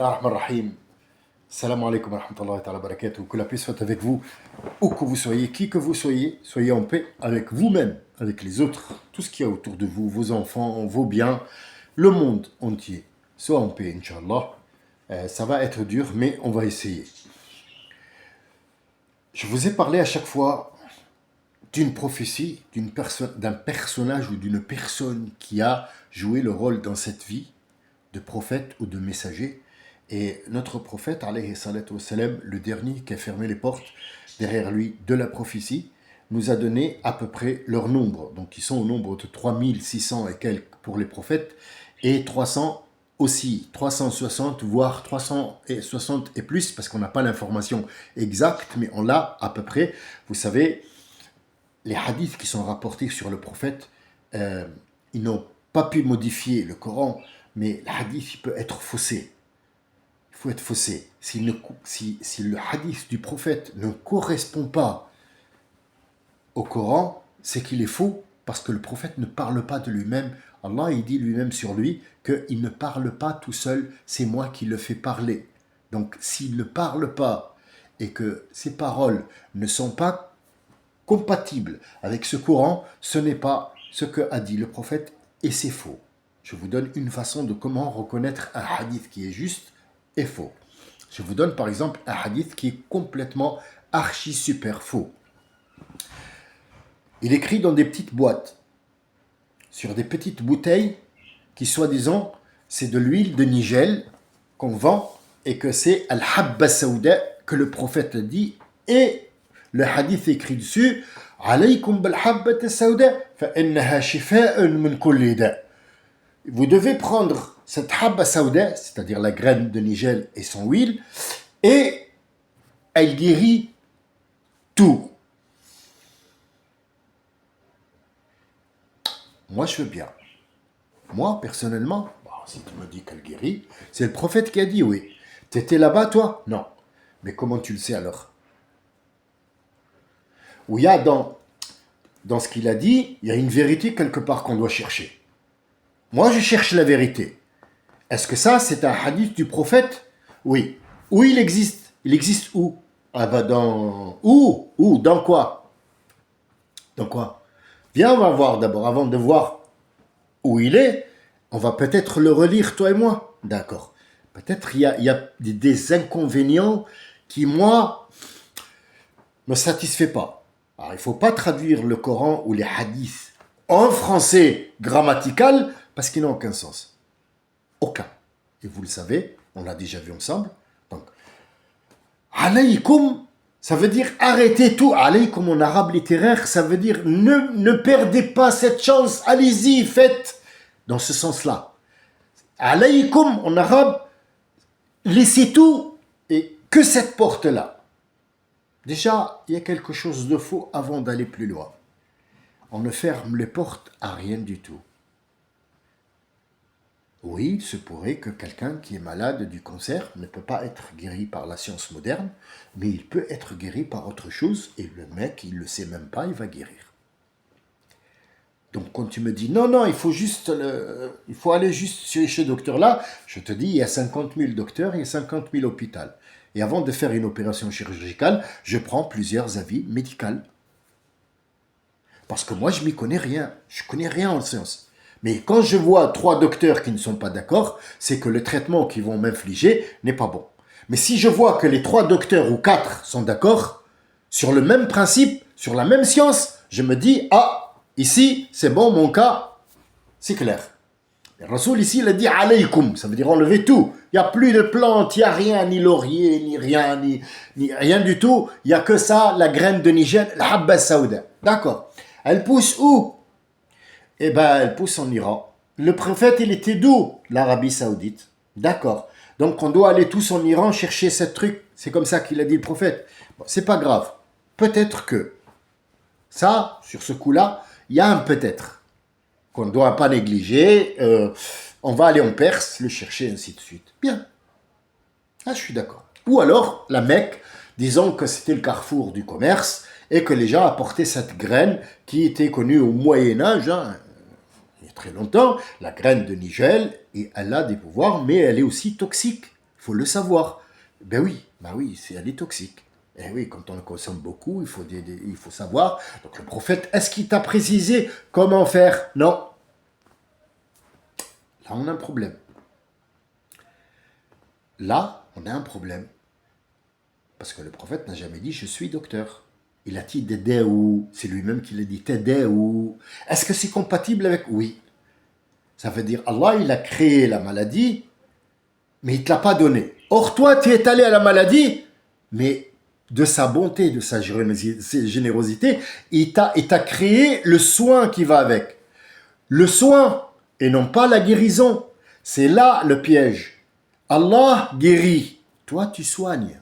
Bismillah ar-Rahman ar-Rahim. Salam alaikum wa rahmatullahi wa barakatuh. Que la paix soit avec vous, où que vous soyez, qui que vous soyez, soyez en paix avec vous-même, avec les autres, tout ce qu'il y a autour de vous, vos enfants, vos biens, le monde entier. Soyez en paix, Inch'Allah. Ça va être dur, mais on va essayer. Je vous ai parlé à chaque fois d'une prophétie, d'un personnage ou d'une personne qui a joué le rôle dans cette vie de prophète ou de messager. Et notre prophète, alayhi salatu wassalam, le dernier qui a fermé les portes derrière lui de la prophétie, nous a donné à peu près leur nombre. Donc ils sont au nombre de 3600 et quelques pour les prophètes et 300 aussi, 360 voire 360 et plus, parce qu'on n'a pas l'information exacte, mais on l'a à peu près. Vous savez, les hadiths qui sont rapportés sur le prophète, ils n'ont pas pu modifier le Coran, mais le hadith il peut être faussé. Il faut être faussé. Si le hadith du prophète ne correspond pas au Coran, c'est qu'il est faux, parce que le prophète ne parle pas de lui-même. Allah, il dit lui-même sur lui qu'il ne parle pas tout seul, c'est moi qui le fais parler. Donc, s'il ne parle pas et que ses paroles ne sont pas compatibles avec ce Coran, ce n'est pas ce qu'a dit le prophète et c'est faux. Je vous donne une façon de comment reconnaître un hadith qui est juste et faux. Je vous donne par exemple un hadith qui est complètement archi super faux. Il écrit dans des petites boîtes, sur des petites bouteilles qui soi-disant c'est de l'huile de nigel qu'on vend et que c'est al-habba saouda que le prophète dit, et le hadith écrit dessus alaykum bil-habba saouda fa innaha shifa'un min kulli da'. Vous devez prendre cette habba saouda, c'est-à-dire la graine de nigel et son huile, et elle guérit tout. Moi, je veux bien. Moi, personnellement, si tu me dis qu'elle guérit, c'est le prophète qui a dit oui. T'étais là-bas, toi? Non. Mais comment tu le sais alors? Où il y a dans ce qu'il a dit, il y a une vérité quelque part qu'on doit chercher. Moi, je cherche la vérité. Est-ce que ça, c'est un hadith du prophète? Oui. Où il existe? Il existe où? Ah bah dans... Où? Où? Dans quoi? Dans quoi? Viens, on va voir d'abord, avant de voir où il est, on va peut-être le relire, toi et moi. D'accord. Peut-être il y a des inconvénients qui, moi, me satisfait pas. Alors, il ne faut pas traduire le Coran ou les hadiths en français grammatical parce qu'ils n'ont aucun sens. Aucun. Et vous le savez, on l'a déjà vu ensemble. Donc, alaykoum, ça veut dire arrêtez tout. Alaykoum en arabe littéraire, ça veut dire ne perdez pas cette chance. Allez-y, faites. Dans ce sens-là. Alaykoum en arabe, laissez tout et que cette porte-là. Déjà, il y a quelque chose de faux avant d'aller plus loin. On ne ferme les portes à rien du tout. Oui, il se pourrait que quelqu'un qui est malade du cancer ne peut pas être guéri par la science moderne, mais il peut être guéri par autre chose, et le mec, il ne le sait même pas, il va guérir. Donc quand tu me dis, non, il faut aller juste chez ce docteur-là, je te dis, il y a 50 000 docteurs, il y a 50 000 hôpitaux. Et avant de faire une opération chirurgicale, je prends plusieurs avis médicaux. Parce que moi, je m'y connais rien. Je connais rien en science. Mais quand je vois 3 docteurs qui ne sont pas d'accord, c'est que le traitement qu'ils vont m'infliger n'est pas bon. Mais si je vois que les 3 docteurs ou 4 sont d'accord, sur le même principe, sur la même science, je me dis, ici, c'est bon, mon cas, c'est clair. Le Rasoul ici, il a dit alaykoum, ça veut dire enlever tout. Il n'y a plus de plantes, il n'y a rien, ni laurier, ni rien, ni rien du tout. Il n'y a que ça, la graine de nigel, la habba saouda. D'accord. Elle pousse où? Eh bien, elle pousse en Iran. Le prophète, il était d'où? L'Arabie Saoudite. D'accord. Donc, on doit aller tous en Iran chercher ce truc. C'est comme ça qu'il a dit le prophète. Bon, c'est pas grave. Peut-être que ça, sur ce coup-là, il y a un peut-être qu'on ne doit pas négliger. On va aller en Perse, le chercher, ainsi de suite. Bien. Ah, je suis d'accord. Ou alors, la Mecque, disons que c'était le carrefour du commerce et que les gens apportaient cette graine qui était connue au Moyen-Âge, il y a très longtemps, la graine de nigel, et elle a des pouvoirs, mais elle est aussi toxique. Il faut le savoir. Ben oui, elle est toxique. Et oui, quand on le consomme beaucoup, il faut savoir. Donc le prophète, est-ce qu'il t'a précisé comment faire? Non. Là, on a un problème. Là, on a un problème. Parce que le prophète n'a jamais dit « je suis docteur ». Il a dit « Dédéou ». C'est lui-même qui l'a dit « Tédéou ». Est-ce que c'est compatible avec? Oui. Ça veut dire Allah, il a créé la maladie, mais il ne te l'a pas donnée. Or, toi, tu es allé à la maladie, mais de sa bonté, de sa générosité, il t'a créé le soin qui va avec. Le soin, et non pas la guérison. C'est là le piège. Allah guérit. Toi, tu soignes.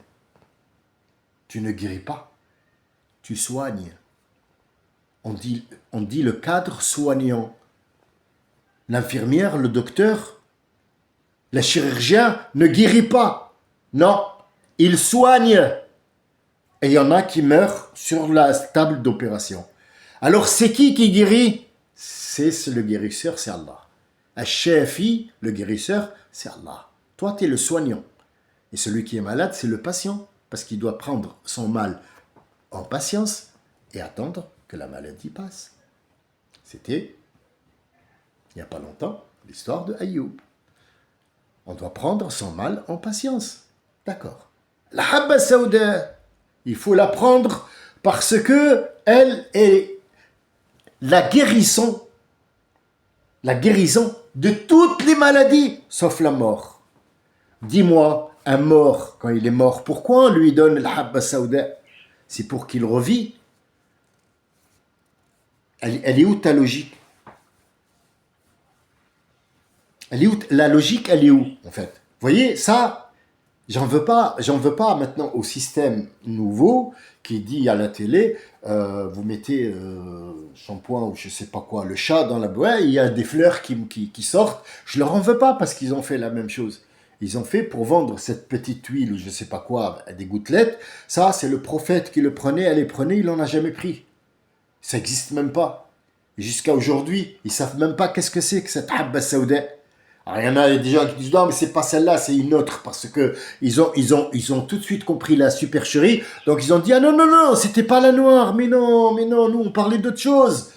Tu ne guéris pas. Tu soignes. On dit le cadre soignant. L'infirmière, le docteur, le chirurgien ne guérit pas. Non, il soigne. Et il y en a qui meurent sur la table d'opération. Alors, c'est qui guérit? C'est le guérisseur, c'est Allah. Al-Shafi, le guérisseur, c'est Allah. Toi, tu es le soignant. Et celui qui est malade, c'est le patient. Parce qu'il doit prendre son mal en patience et attendre que la maladie passe. C'était, il n'y a pas longtemps, l'histoire de Ayoub. On doit prendre son mal en patience. D'accord. La habba saouda, il faut la prendre parce que elle est la guérison de toutes les maladies, sauf la mort. Dis-moi, un mort, quand il est mort, pourquoi on lui donne la habba saouda? C'est pour qu'il revit. Elle est où ta logique? La logique, elle est où, en fait? Vous voyez, ça, j'en veux pas maintenant au système nouveau qui dit à la télé, vous mettez shampoing ou je sais pas quoi, le chat dans la boîte, il y a des fleurs qui sortent. Je leur en veux pas parce qu'ils ont fait la même chose. Ils ont fait pour vendre cette petite huile ou je sais pas quoi, des gouttelettes. Ça, c'est le prophète qui le prenait, elle les prenait, il en a jamais pris. Ça n'existe même pas. Et jusqu'à aujourd'hui, ils savent même pas qu'est-ce que c'est que cette habba saouda. Alors, il y en a des gens qui disent non, mais c'est pas celle-là, c'est une autre, parce que ils ont tout de suite compris la supercherie. Donc ils ont dit ah non, non, non, c'était pas la noire, mais non, nous on parlait d'autre chose.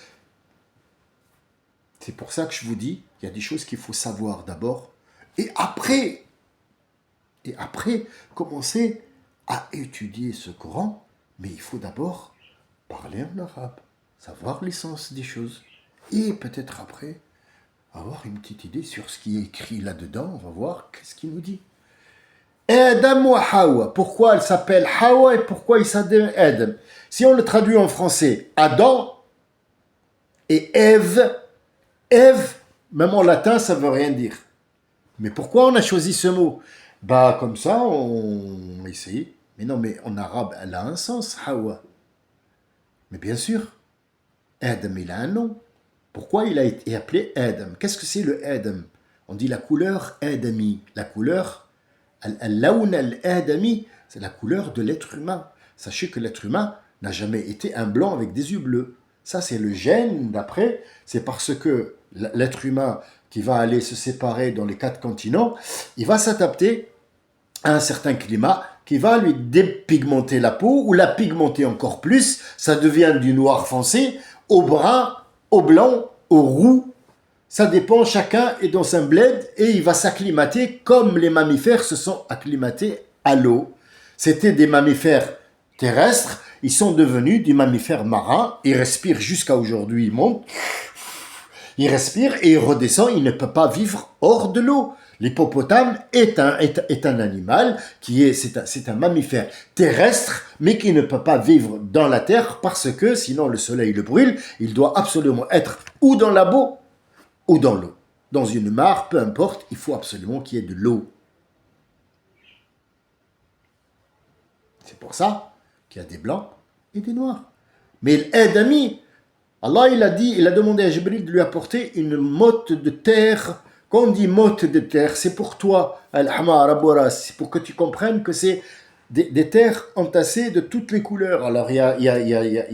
C'est pour ça que je vous dis, il y a des choses qu'il faut savoir d'abord, et après, commencer à étudier ce Coran, mais il faut d'abord parler en arabe, savoir l'essence des choses, et peut-être après avoir une petite idée sur ce qui est écrit là-dedans. On va voir qu'est-ce qu'il nous dit. Adam ou Hawa. Pourquoi elle s'appelle Hawa et pourquoi il s'appelle Adam? Si on le traduit en français, Adam et Ève, même en latin, ça ne veut rien dire. Mais pourquoi on a choisi ce mot? Bah comme ça, on essaye. Mais non, mais en arabe, elle a un sens, Hawa. Mais bien sûr, Adam, il a un nom. Pourquoi il a été appelé Adam? Qu'est-ce que c'est le Adam? On dit la couleur Adami. La couleur, al-lawn al-Adami, c'est la couleur de l'être humain. Sachez que l'être humain n'a jamais été un blanc avec des yeux bleus. Ça, c'est le gène d'après. C'est parce que l'être humain qui va aller se séparer dans les 4 continents, il va s'adapter à un certain climat qui va lui dépigmenter la peau ou la pigmenter encore plus. Ça devient du noir foncé au brun, au blanc, au roux, ça dépend, chacun est dans un bled et il va s'acclimater comme les mammifères se sont acclimatés à l'eau. C'était des mammifères terrestres, ils sont devenus des mammifères marins, ils respirent jusqu'à aujourd'hui, ils montent, ils respirent et ils redescendent, ils ne peuvent pas vivre hors de l'eau. L'hippopotame est un animal c'est un mammifère terrestre, mais qui ne peut pas vivre dans la terre parce que sinon le soleil le brûle. Il doit absolument être ou dans la boue ou dans l'eau. Dans une mare, peu importe, il faut absolument qu'il y ait de l'eau. C'est pour ça qu'il y a des blancs et des noirs. Mais l'Adami, Allah il a demandé à Jibril de lui apporter une motte de terre. Quand on dit motte de terre, c'est pour toi, Al-Hamar Aboras, c'est pour que tu comprennes que c'est des terres entassées de toutes les couleurs. Alors il y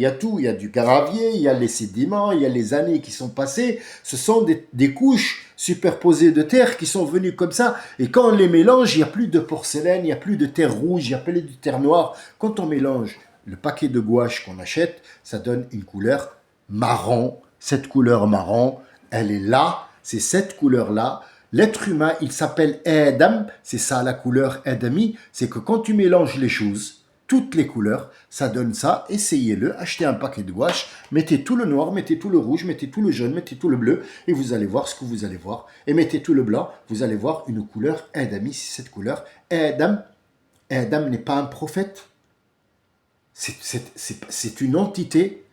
a tout, il y a du gravier, il y a les sédiments, il y a les années qui sont passées. Ce sont des couches superposées de terre qui sont venues comme ça. Et quand on les mélange, il n'y a plus de porcelaine, il n'y a plus de terre rouge, il n'y a plus de terre noire. Quand on mélange le paquet de gouache qu'on achète, ça donne une couleur marron. Cette couleur marron, elle est là, c'est cette couleur-là. L'être humain, il s'appelle Adam, c'est ça la couleur Adami, c'est que quand tu mélanges les choses, toutes les couleurs, ça donne ça, essayez-le, achetez un paquet de gouache, mettez tout le noir, mettez tout le rouge, mettez tout le jaune, mettez tout le bleu, et vous allez voir ce que vous allez voir. Et mettez tout le blanc, vous allez voir une couleur Adami, c'est cette couleur. Adam n'est pas un prophète, c'est une entité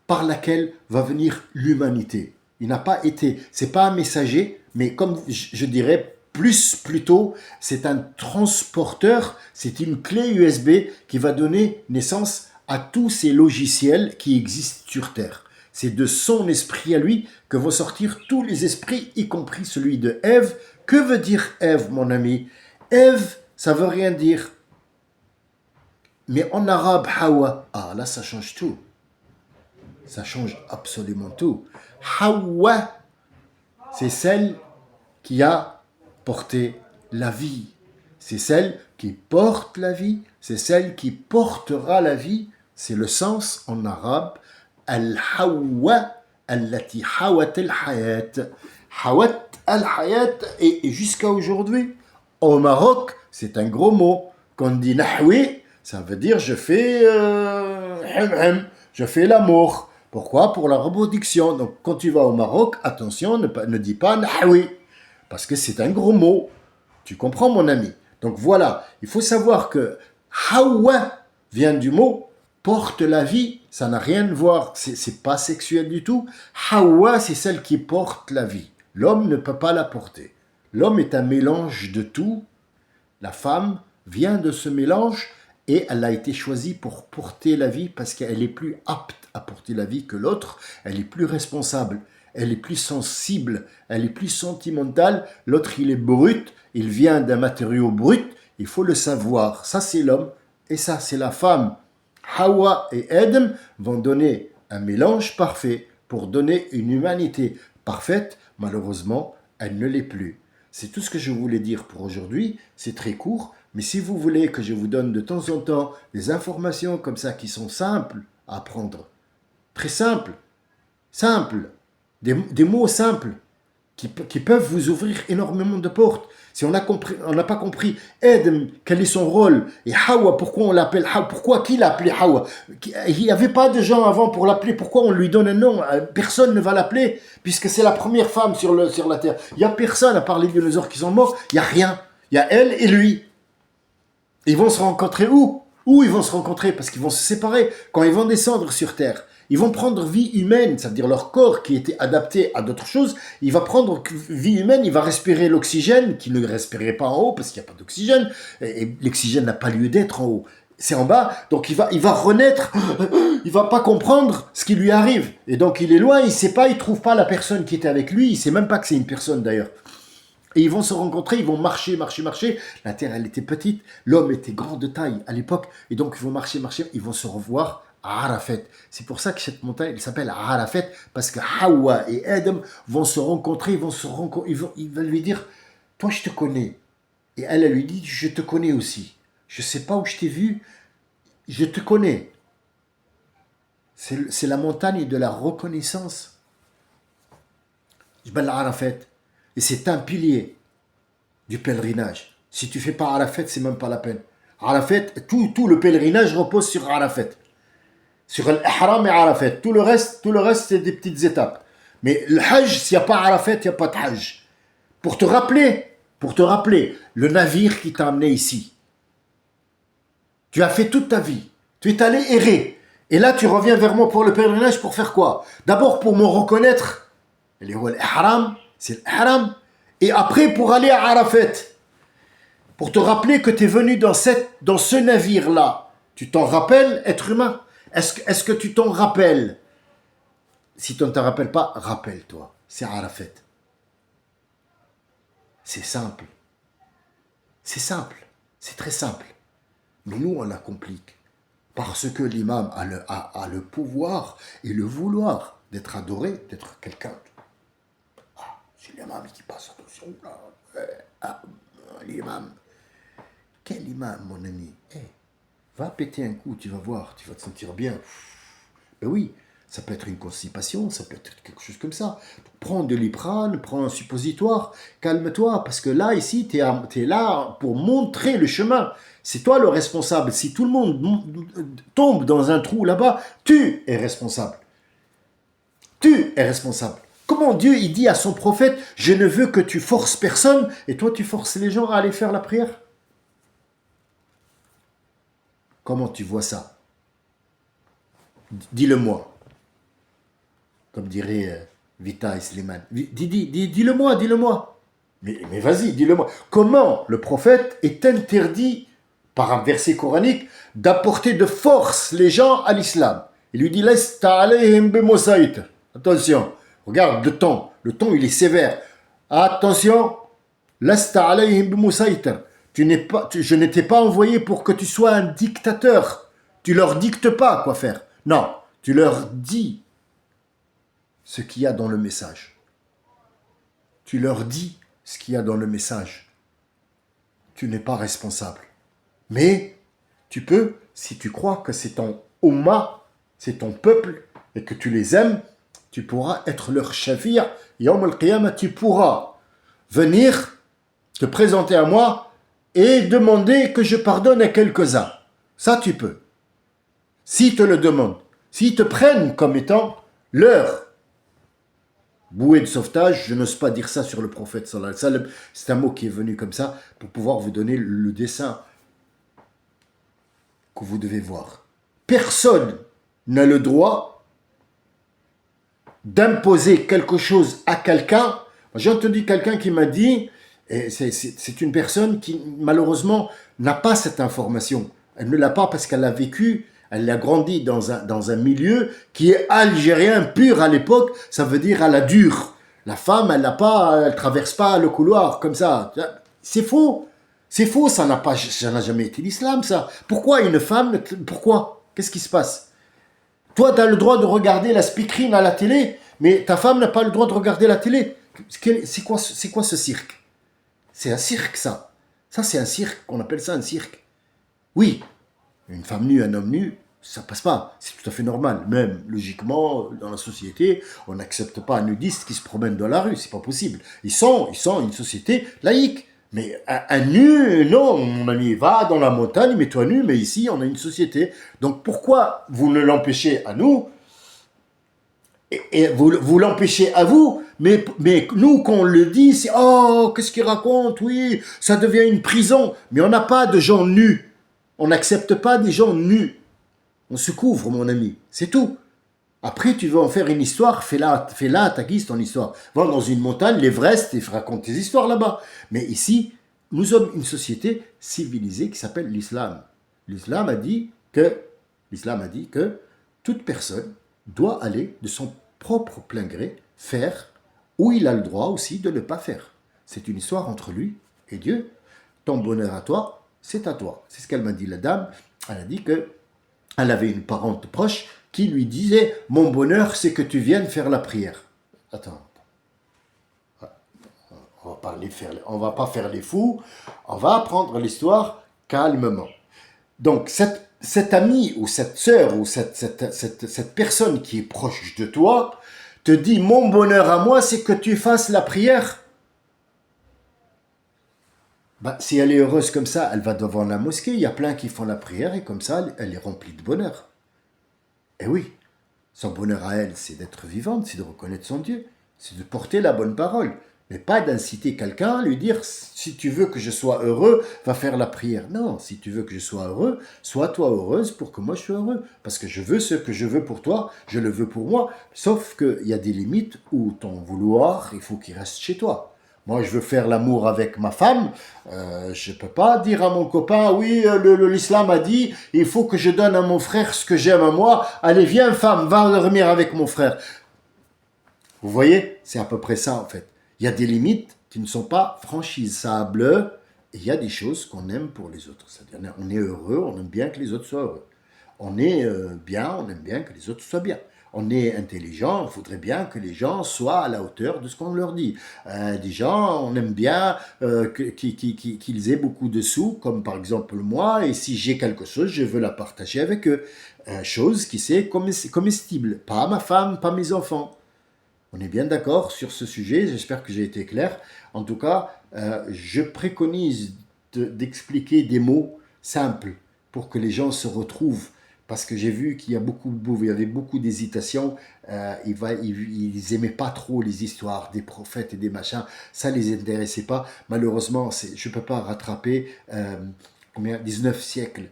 par laquelle va venir l'humanité. Il n'a pas été, c'est pas un messager, mais comme je dirais plutôt, c'est un transporteur, c'est une clé USB qui va donner naissance à tous ces logiciels qui existent sur Terre. C'est de son esprit à lui que vont sortir tous les esprits, y compris celui de Ève. Que veut dire Ève, mon ami? Ève, ça veut rien dire. Mais en arabe, Hawa, ah là ça change tout. Ça change absolument tout. Hawa, c'est celle qui a porté la vie. C'est celle qui porte la vie. C'est celle qui portera la vie. C'est le sens en arabe. Al-Hawa, allati hawat al-hayat. Hawat al-hayat, et jusqu'à aujourd'hui, au Maroc, c'est un gros mot. Quand on dit nahwi, ça veut dire je fais je fais l'amour. Pourquoi? Pour la reproduction. Donc quand tu vas au Maroc, attention, ne dis pas nahwi, parce que c'est un gros mot. Tu comprends, mon ami? Donc voilà, il faut savoir que Hawa vient du mot porte la vie, ça n'a rien à voir, c'est pas sexuel du tout. Hawa, c'est celle qui porte la vie. L'homme ne peut pas la porter. L'homme est un mélange de tout. La femme vient de ce mélange et elle a été choisie pour porter la vie parce qu'elle est plus apte à porter la vie que l'autre. Elle est plus responsable, elle est plus sensible, elle est plus sentimentale. L'autre, il est brut, il vient d'un matériau brut, il faut le savoir. Ça, c'est l'homme et ça, c'est la femme. Hawa et Adam vont donner un mélange parfait pour donner une humanité parfaite. Malheureusement, elle ne l'est plus. C'est tout ce que je voulais dire pour aujourd'hui. C'est très court, mais si vous voulez que je vous donne de temps en temps des informations comme ça qui sont simples à apprendre, très simples, des mots simples qui peuvent vous ouvrir énormément de portes. Si on n'a pas compris Adam, quel est son rôle, et Hawa, pourquoi on l'appelle Hawa, pourquoi qui l'appelait Hawa? Il n'y avait pas de gens avant pour l'appeler, pourquoi on lui donne un nom? Personne ne va l'appeler, puisque c'est la première femme sur la terre. Il n'y a personne, à part les dinosaures qui sont morts, il n'y a rien. Il y a elle et lui. Ils vont se rencontrer où? Où ils vont se rencontrer? Parce qu'ils vont se séparer quand ils vont descendre sur Terre. Ils vont prendre vie humaine, c'est-à-dire leur corps qui était adapté à d'autres choses, il va prendre vie humaine, il va respirer l'oxygène qu'il ne respirait pas en haut parce qu'il n'y a pas d'oxygène, et l'oxygène n'a pas lieu d'être en haut. C'est en bas, donc il va renaître, il va pas comprendre ce qui lui arrive. Et donc il est loin, il sait pas, il trouve pas la personne qui était avec lui, il sait même pas que c'est une personne d'ailleurs. Et ils vont se rencontrer, ils vont marcher. La terre, elle était petite, l'homme était grand de taille à l'époque, et donc ils vont marcher, ils vont se revoir à Arafat. C'est pour ça que cette montagne, elle s'appelle Arafat, parce que Hawa et Adam vont se rencontrer, il va lui dire, toi je te connais. Et elle lui dit, je te connais aussi. Je sais pas où je t'ai vu, je te connais. C'est la montagne de la reconnaissance. Jbal Arafat. Et c'est un pilier du pèlerinage. Si tu fais pas Arafat, c'est même pas la peine. Arafat, tout le pèlerinage repose sur Arafat. Sur l'Ihram et Arafat. Tout le reste, c'est des petites étapes. Mais le Hajj, s'il n'y a pas Arafat, il n'y a pas de Hajj. Pour te rappeler, le navire qui t'a amené ici. Tu as fait toute ta vie. Tu es allé errer. Et là, tu reviens vers moi pour le pèlerinage pour faire quoi? D'abord pour me reconnaître. L'Ihram, c'est l'Ihram. Et après, pour aller à Arafat. Pour te rappeler que tu es venu dans ce navire-là. Tu t'en rappelles, être humain? Est-ce que tu t'en rappelles? Si tu ne t'en rappelles pas, rappelle-toi. C'est Arafat. C'est simple. C'est simple. C'est très simple. Mais nous, on la complique. Parce que l'imam a le pouvoir et le vouloir d'être adoré, d'être quelqu'un. Ah, c'est l'imam qui passe, attention là. Ah, l'imam. Quel imam, mon ami? Va péter un coup, tu vas voir, tu vas te sentir bien. Ben oui, ça peut être une constipation, ça peut être quelque chose comme ça. Prends de l'iprane, prends un suppositoire, calme-toi, parce que là, ici, tu es là pour montrer le chemin. C'est toi le responsable. Si tout le monde tombe dans un trou là-bas, tu es responsable. Tu es responsable. Comment Dieu, il dit à son prophète, je ne veux que tu forces personne, et toi, tu forces les gens à aller faire la prière? Comment tu vois ça? Dis-le-moi. Comme dirait Vita et Slimane. Dis-le-moi, dis-le-moi. Mais vas-y, dis-le-moi. Comment le prophète est interdit, par un verset coranique, d'apporter de force les gens à l'islam? Il lui dit, Lesta alayhim bimosait. Attention, regarde le ton. Le ton, il est sévère. Attention, Lesta alayhim bimosait. Je ne t'ai pas envoyé pour que tu sois un dictateur. Tu leur dictes pas quoi faire. Non, tu leur dis ce qu'il y a dans le message. Tu leur dis ce qu'il y a dans le message. Tu n'es pas responsable. Mais tu peux, si tu crois que c'est ton Ummah, c'est ton peuple, et que tu les aimes, tu pourras être leur shafir. Yawm al-Qiyamah, tu pourras venir te présenter à moi et demander que je pardonne à quelques-uns. Ça, tu peux. S'ils te le demandent, s'ils te prennent comme étant leur bouée de sauvetage, je n'ose pas dire ça sur le prophète sallallahu alayhi wa sallam, c'est un mot qui est venu comme ça pour pouvoir vous donner le dessin que vous devez voir. Personne n'a le droit d'imposer quelque chose à quelqu'un. J'ai entendu quelqu'un qui m'a dit, et c'est une personne qui malheureusement n'a pas cette information. Elle ne l'a pas parce qu'elle a vécu, elle a grandi dans un milieu qui est algérien pur à l'époque, ça veut dire à la dure. La femme, elle traverse pas le couloir comme ça. C'est faux. C'est faux, ça n'a jamais été l'islam, ça. Pourquoi une femme, pourquoi? Qu'est-ce qui se passe? Toi, tu as le droit de regarder la speakerine à la télé, mais ta femme n'a pas le droit de regarder la télé. C'est quoi ce cirque? C'est un cirque, ça. Ça, c'est un cirque. On appelle ça un cirque. Oui, une femme nue, un homme nu, ça passe pas. C'est tout à fait normal. Même, logiquement, dans la société, on n'accepte pas un nudiste qui se promène dans la rue. C'est pas possible. Ils sont une société laïque. Mais un nu, non, mon ami, va dans la montagne, mets-toi nu, mais ici, on a une société. Donc, pourquoi vous ne l'empêchez à nous et vous l'empêchez à vous, mais nous, quand on le dit, c'est « Oh, qu'est-ce qu'il raconte? Oui, ça devient une prison. » Mais on n'a pas de gens nus. On n'accepte pas des gens nus. On se couvre, mon ami. C'est tout. Après, tu veux en faire une histoire, fais-la à ta guise, ton histoire. Va dans une montagne, l'Everest, et raconte tes histoires là-bas. Mais ici, nous sommes une société civilisée qui s'appelle l'islam. L'islam a dit que toute personne doit aller de son propre plein gré faire, ou il a le droit aussi de ne pas faire. C'est une histoire entre lui et Dieu. Ton bonheur à toi, c'est à toi. C'est ce qu'elle m'a dit, la dame. Elle a dit que elle avait une parente proche qui lui disait « Mon bonheur, c'est que tu viennes faire la prière. » Attends. On va pas faire les fous. On va apprendre l'histoire calmement. Donc, cette amie ou cette sœur ou cette personne qui est proche de toi te dit « Mon bonheur à moi, c'est que tu fasses la prière. » Si elle est heureuse comme ça, elle va devant la mosquée. Il y a plein qui font la prière et comme ça, elle est remplie de bonheur. Eh oui, son bonheur à elle, c'est d'être vivante, c'est de reconnaître son Dieu, c'est de porter la bonne parole, mais pas d'inciter quelqu'un à lui dire « Si tu veux que je sois heureux, va faire la prière. » Non, si tu veux que je sois heureux, sois toi heureuse pour que moi je sois heureux. Parce que je veux ce que je veux pour toi, je le veux pour moi. Sauf qu'il y a des limites où ton vouloir, il faut qu'il reste chez toi. Moi, je veux faire l'amour avec ma femme. Je ne peux pas dire à mon copain, oui, l'islam a dit, il faut que je donne à mon frère ce que j'aime à moi. Allez, viens femme, va dormir avec mon frère. Vous voyez, c'est à peu près ça en fait. Il y a des limites qui ne sont pas franchissables Et il y a des choses qu'on aime pour les autres. C'est-à-dire, on est heureux, on aime bien que les autres soient heureux. On est bien, on aime bien que les autres soient bien. On est intelligent, il faudrait bien que les gens soient à la hauteur de ce qu'on leur dit. Des gens, on aime bien qu'ils aient beaucoup de sous, comme par exemple moi, et si j'ai quelque chose, je veux la partager avec eux. Chose qui c'est comestible, pas ma femme, pas mes enfants. On est bien d'accord sur ce sujet, j'espère que j'ai été clair. En tout cas, je préconise d'expliquer des mots simples pour que les gens se retrouvent. Parce que j'ai vu qu'il y avait beaucoup d'hésitation. Ils n'aimaient pas trop les histoires des prophètes et des machins. Ça ne les intéressait pas. Malheureusement, je ne peux pas rattraper 19 siècles,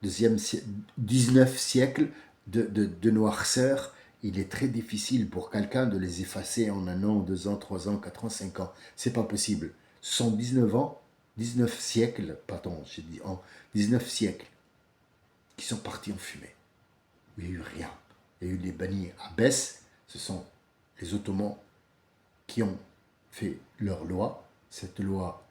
19 siècles de noirceur. Il est très difficile pour quelqu'un de les effacer en 1 an, 2 ans, 3 ans, 4 ans, 5 ans. C'est pas possible. Ce sont 19 ans, 19 siècles, pardon, j'ai dit en 19 siècles, qui sont partis en fumée. Il n'y a eu rien. Il y a eu les bannis Abbès, ce sont les Ottomans qui ont fait leur loi. Cette loi,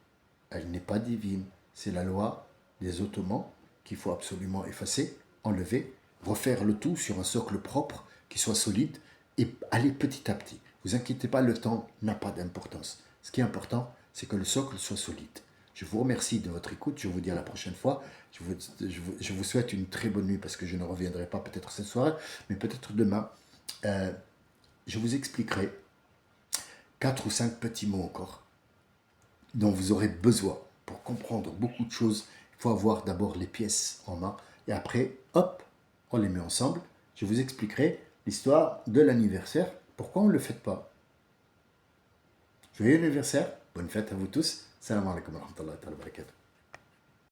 elle n'est pas divine. C'est la loi des Ottomans qu'il faut absolument effacer, enlever, refaire le tout sur un socle propre qui soit solide et aller petit à petit. Vous inquiétez pas, le temps n'a pas d'importance. Ce qui est important, c'est que le socle soit solide. Je vous remercie de votre écoute. Je vous dis à la prochaine fois. Je vous souhaite une très bonne nuit parce que je ne reviendrai pas peut-être cette soirée, mais peut-être demain. Je vous expliquerai 4 ou 5 petits mots encore dont vous aurez besoin pour comprendre beaucoup de choses. Il faut avoir d'abord les pièces en main et après, hop, on les met ensemble. Je vous expliquerai l'histoire de l'anniversaire. Pourquoi on ne le fait pas? Joyeux anniversaire, bonne fête à vous tous. Salam alaikum wa rahmatullahi wa barakatuh.